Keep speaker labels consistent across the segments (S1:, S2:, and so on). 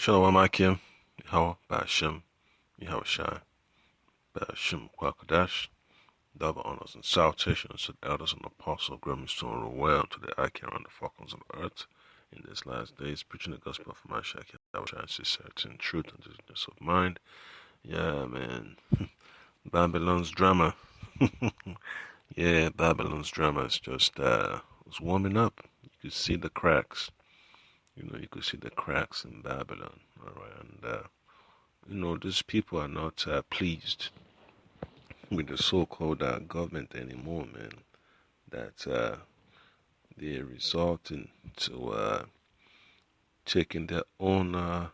S1: Shalom Akim, Yahweh, Ba'ashem, Yahweh Shai, Ba'ashem Kwakadash, double honors and salutations to the elders and apostles, Grimstone rule well to the Akim and the Falcons of the earth in these last days, preaching the gospel of Mashiach, Yahweh Shai, sincerity and truth and goodness of mind. Yeah, man. Babylon's drama. Yeah, Babylon's drama is just, it's warming up. You could see the cracks. You could see the cracks in Babylon. All right, and these people are not pleased with the so-called government anymore, man. That they're resorting to taking their own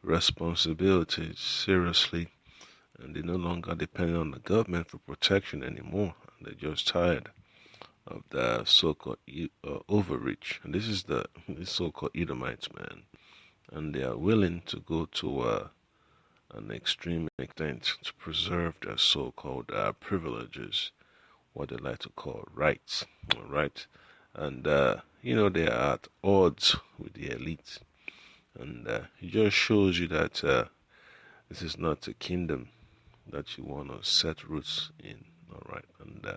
S1: responsibilities seriously, and they're no longer depending on the government for protection anymore. They're just tired of the so-called overreach, and this is the so-called Edomites, man, and they are willing to go to an extreme extent to preserve their so-called privileges, what they like to call rights, all right? And they are at odds with the elite, and it just shows you that this is not a kingdom that you want to set roots in, all right? And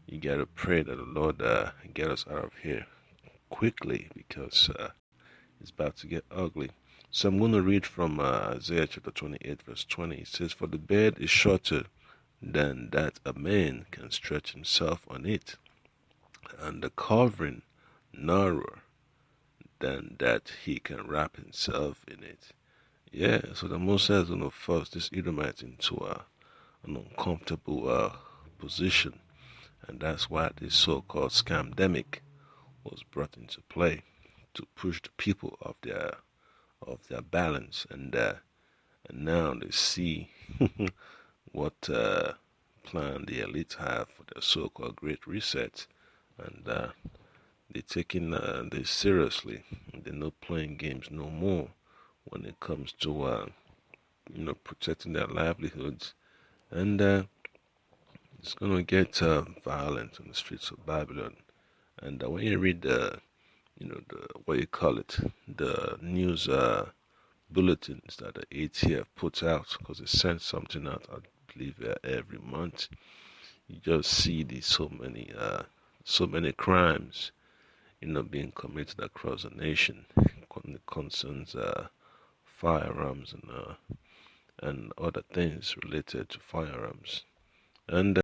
S1: you gotta pray that the Lord get us out of here quickly, because it's about to get ugly. So I'm going to read from Isaiah chapter 28, verse 20. It says, "For the bed is shorter than that a man can stretch himself on it, and the covering narrower than that he can wrap himself in it." Yeah, so the Most High is going to force this Edomite into an uncomfortable position. And that's why this so-called scamdemic was brought into play, to push the people off their balance, and now they see what plan the elites have for their so-called Great Reset, and they're taking this seriously. They're not playing games no more when it comes to protecting their livelihoods, and it's gonna get violent on the streets of Babylon. And when you read the what you call it, the news bulletins that the ATF puts out, because they send something out, I believe, every month, you just see these so many crimes, being committed across the nation. It concerns firearms and other things related to firearms. And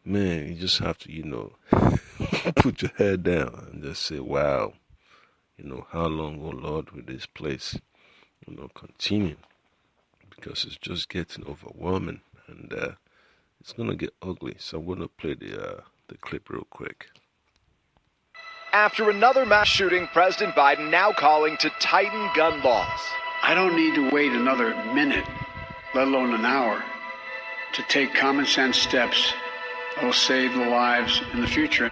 S1: man, you just have to, put your head down and just say, wow, how long, oh Lord, will this place, continue? Because it's just getting overwhelming, and it's going to get ugly. So I'm going to play the clip real quick.
S2: After another mass shooting, President Biden now calling to tighten gun laws.
S3: I don't need to wait another minute, let alone an hour, to take common sense steps that will save the lives in the future.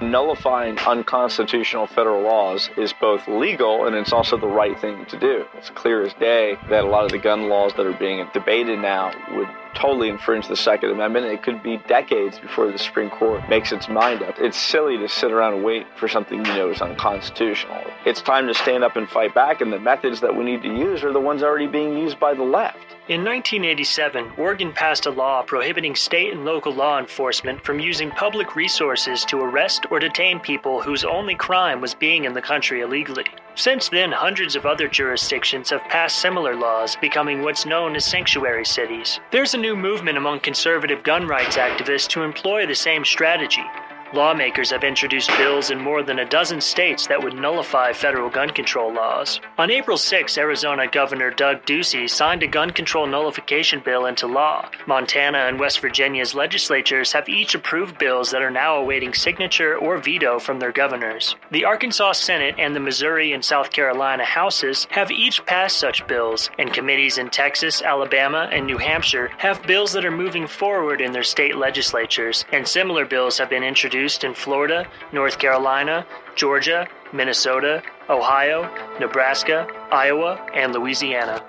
S4: Nullifying unconstitutional federal laws is both legal and it's also the right thing to do. It's clear as day that a lot of the gun laws that are being debated now would totally infringe the Second Amendment. It could be decades before the Supreme Court makes its mind up. It's silly to sit around and wait for something is unconstitutional. It's time to stand up and fight back, and the methods that we need to use are the ones already being used by the left.
S5: In 1987, Oregon passed a law prohibiting state and local law enforcement from using public resources to arrest or detain people whose only crime was being in the country illegally. Since then, hundreds of other jurisdictions have passed similar laws, becoming what's known as sanctuary cities. There's a new movement among conservative gun rights activists to employ the same strategy. Lawmakers have introduced bills in more than a dozen states that would nullify federal gun control laws. On April 6, Arizona Governor Doug Ducey signed a gun control nullification bill into law. Montana and West Virginia's legislatures have each approved bills that are now awaiting signature or veto from their governors. The Arkansas Senate and the Missouri and South Carolina Houses have each passed such bills, and committees in Texas, Alabama, and New Hampshire have bills that are moving forward in their state legislatures, and similar bills have been introduced in Florida, North Carolina, Georgia, Minnesota, Ohio, Nebraska, Iowa, and Louisiana.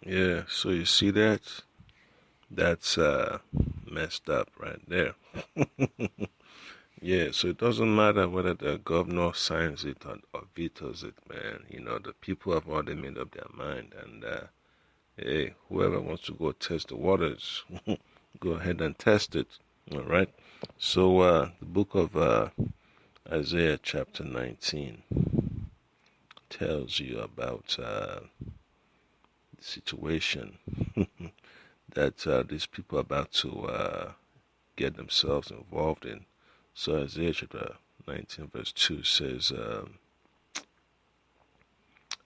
S1: Yeah, so you see that? That's messed up right there. Yeah, so it doesn't matter whether the governor signs it or vetoes it, man. The people have already made up their mind, and hey, whoever wants to go test the waters, go ahead and test it. All right. So the book of Isaiah chapter 19 tells you about the situation that these people are about to get themselves involved in. So Isaiah chapter 19 verse 2 says,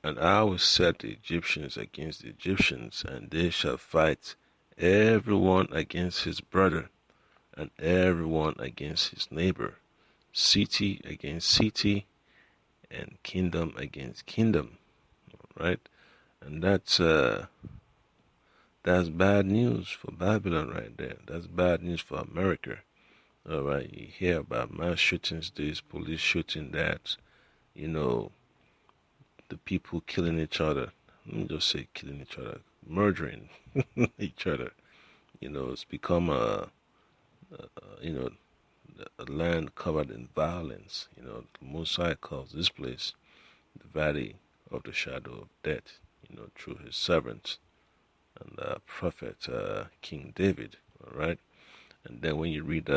S1: and I will set the Egyptians against the Egyptians, and they shall fight everyone against his brother, and everyone against his neighbor, city against city, and kingdom against kingdom. Right? And that's bad news for Babylon right there. That's bad news for America. All right, you hear about mass shootings, this police shooting that, the people killing each other. Let me just say killing each other, murdering each other. It's become a land covered in violence. The Mosai calls this place the valley of the shadow of death, through his servants and prophet King David. All right, and then when you read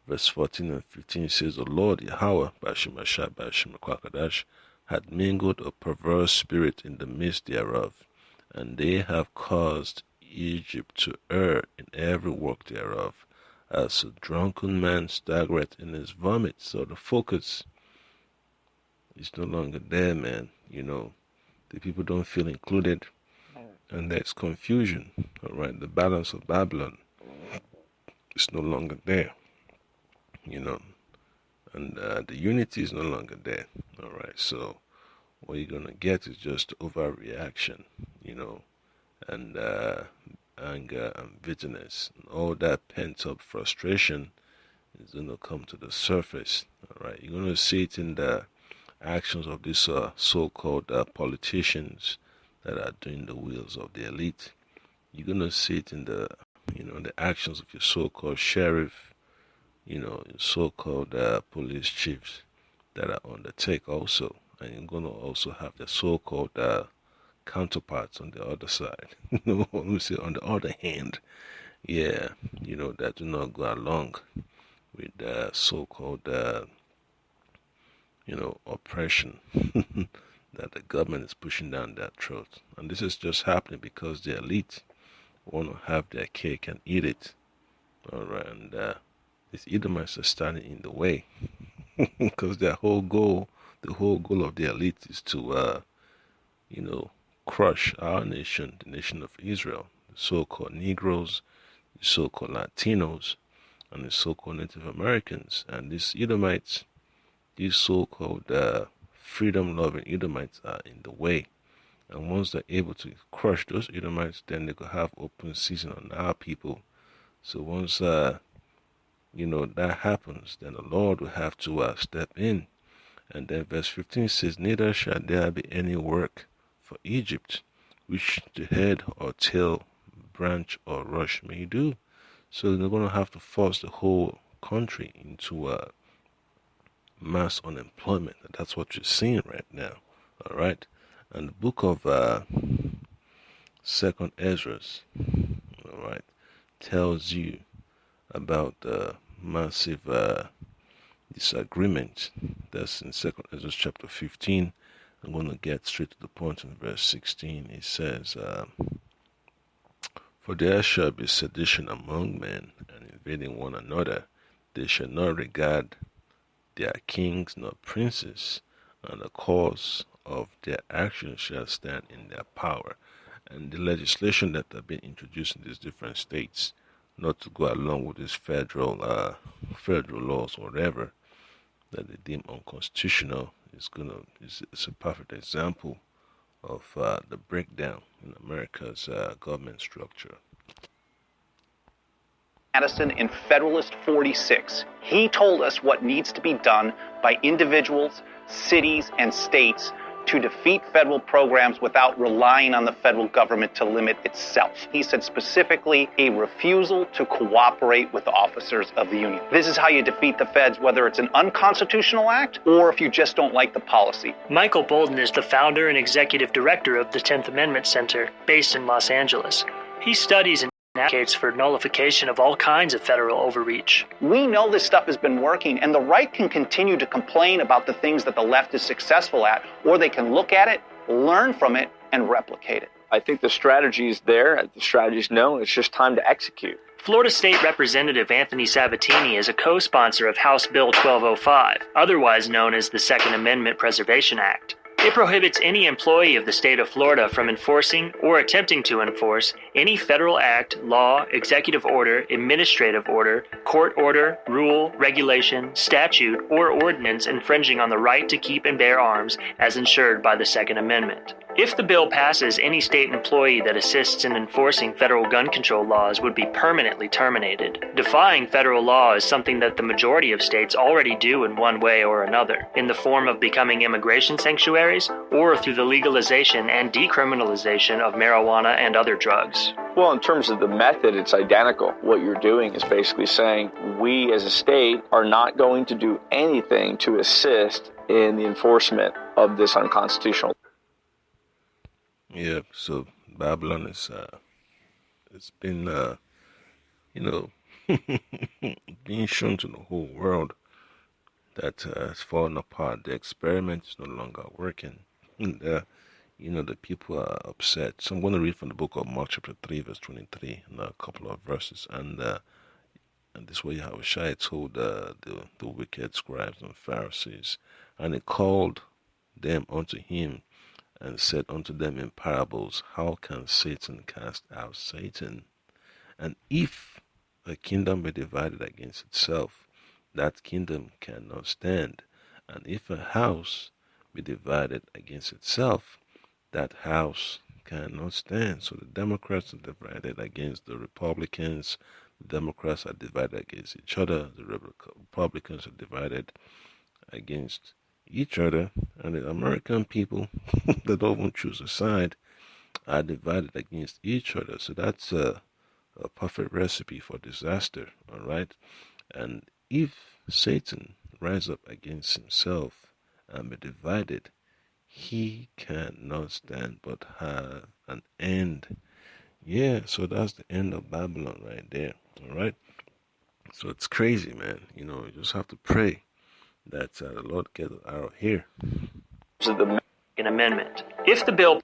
S1: verse 14 and 15, says, the Lord Yahweh, Bashim Ashab, Bashim Kwakadash, had mingled a perverse spirit in the midst thereof, and they have caused Egypt to err in every work thereof, as a drunken man staggereth in his vomit. So the focus is no longer there, man. The people don't feel included, and there's confusion. All right, the balance of Babylon is no longer there. And the unity is no longer there. All right, so what you're gonna get is just overreaction, and anger and bitterness, and all that pent-up frustration is gonna come to the surface. All right, you're gonna see it in the actions of these so-called politicians that are doing the wills of the elite. You're gonna see it in the the actions of your so-called sheriff, so-called police chiefs that are on the take also. And you're going to also have the so-called counterparts on the other side. Let me say on the other hand, yeah, that do not go along with the so-called, oppression that the government is pushing down their throat. And this is just happening because the elite want to have their cake and eat it. All right, and these Edomites are standing in the way because the whole goal of the elite is to, crush our nation, the nation of Israel, the so-called Negroes, the so-called Latinos, and the so-called Native Americans. And these Edomites, these so-called freedom-loving Edomites are in the way. And once they're able to crush those Edomites, then they could have open season on our people. So once, that happens, then the Lord will have to step in. And then verse 15 says, neither shall there be any work for Egypt, which the head or tail, branch or rush may do. So they're going to have to force the whole country into mass unemployment. And that's what you're seeing right now. All right. And the book of 2nd Ezra, all right, tells you about the massive disagreement. That's in 2nd Ezra chapter 15. I'm going to get straight to the point in verse 16. It says, for there shall be sedition among men, and invading one another. They shall not regard their kings nor princes, and the cause of their actions shall stand in their power. And the legislation that have been introduced in these different states, not to go along with these federal laws or whatever that they deem unconstitutional, it's a perfect example of the breakdown in America's government structure.
S2: Madison in Federalist 46. He told us what needs to be done by individuals, cities, and states
S6: to defeat federal programs without relying on the federal government to limit itself. He said specifically a refusal to cooperate with officers of the union. This is how you defeat the feds, whether it's an unconstitutional act or if you just don't like the policy.
S5: Michael Boldin is the founder and executive director of the 10th Amendment Center, based in Los Angeles. He studies and advocates for nullification of all kinds of federal overreach.
S6: We know this stuff has been working, and the right can continue to complain about the things that the left is successful at, or they can look at it, learn from it, and replicate it.
S4: I think the strategy is there, the strategy is known, it's just time to execute.
S5: Florida State Representative Anthony Sabatini is a co-sponsor of House Bill 1205, otherwise known as the Second Amendment Preservation Act. It prohibits any employee of the state of Florida from enforcing or attempting to enforce any federal act, law, executive order, administrative order, court order, rule, regulation, statute, or ordinance infringing on the right to keep and bear arms as ensured by the Second Amendment. If the bill passes, any state employee that assists in enforcing federal gun control laws would be permanently terminated. Defying federal law is something that the majority of states already do in one way or another, in the form of becoming immigration sanctuaries or through the legalization and decriminalization of marijuana and other drugs.
S4: Well, in terms of the method, it's identical. What you're doing is basically saying we as a state are not going to do anything to assist in the enforcement of this unconstitutional.
S1: Yeah, so Babylon is, it's been, being shown to the whole world that it's fallen apart. The experiment is no longer working. And, the people are upset. So I'm going to read from the book of Mark chapter 3, verse 23, and a couple of verses. And this way Yahushua told the wicked scribes and Pharisees, and he called them unto him, and said unto them in parables, how can Satan cast out Satan? And if a kingdom be divided against itself, that kingdom cannot stand. And if a house be divided against itself, that house cannot stand. So the Democrats are divided against the Republicans. The Democrats are divided against each other. The Republicans are divided against each other, and the American people that don't even choose a side are divided against each other. So that's a perfect recipe for disaster, all right? And if Satan rise up against himself and be divided, he cannot stand but have an end. Yeah, so that's the end of Babylon right there, all right? So it's crazy, man. You just have to pray that the Lord get out of here.
S5: An amendment. If the bill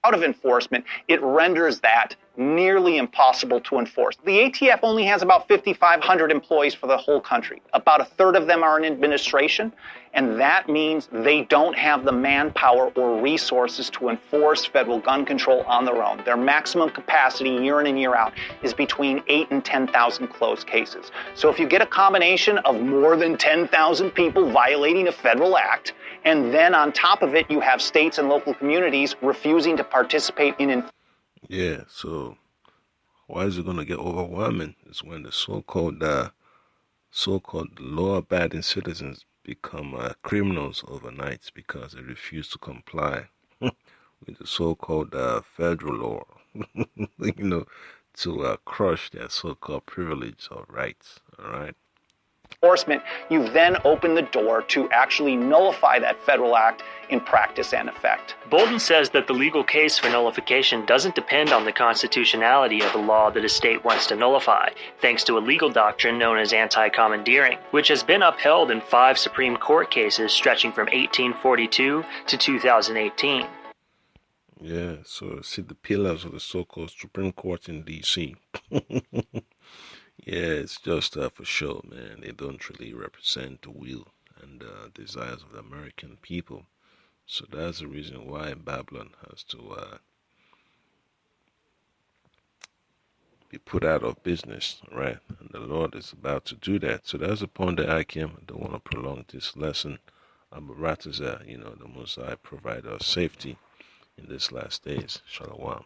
S6: out of enforcement, it renders that nearly impossible to enforce. The ATF only has about 5,500 employees for the whole country. About a third of them are in administration, and that means they don't have the manpower or resources to enforce federal gun control on their own. Their maximum capacity year in and year out is between 8,000 and 10,000 closed cases. So if you get a combination of more than 10,000 people violating a federal act, and then on top of it, you have states and local communities refusing to participate in
S1: Yeah, so why is it going to get overwhelming? It's when the so-called law-abiding citizens become criminals overnight because they refuse to comply with the so-called federal law, to crush their so-called privilege or rights, all right?
S6: enforcement, you've then opened the door to actually nullify that federal act in practice and effect.
S5: Boldin says that the legal case for nullification doesn't depend on the constitutionality of a law that a state wants to nullify, thanks to a legal doctrine known as anti-commandeering, which has been upheld in 5 Supreme Court cases stretching from 1842 to 2018.
S1: Yeah, so see the pillars of the so-called Supreme Court in D.C. Yeah, it's just for show, man. They don't really represent the will and desires of the American people. So that's the reason why Babylon has to be put out of business, right? And the Lord is about to do that. So that's the point that I came. I don't want to prolong this lesson. But Ratazah, the Most High provide us safety in these last days. Shalom.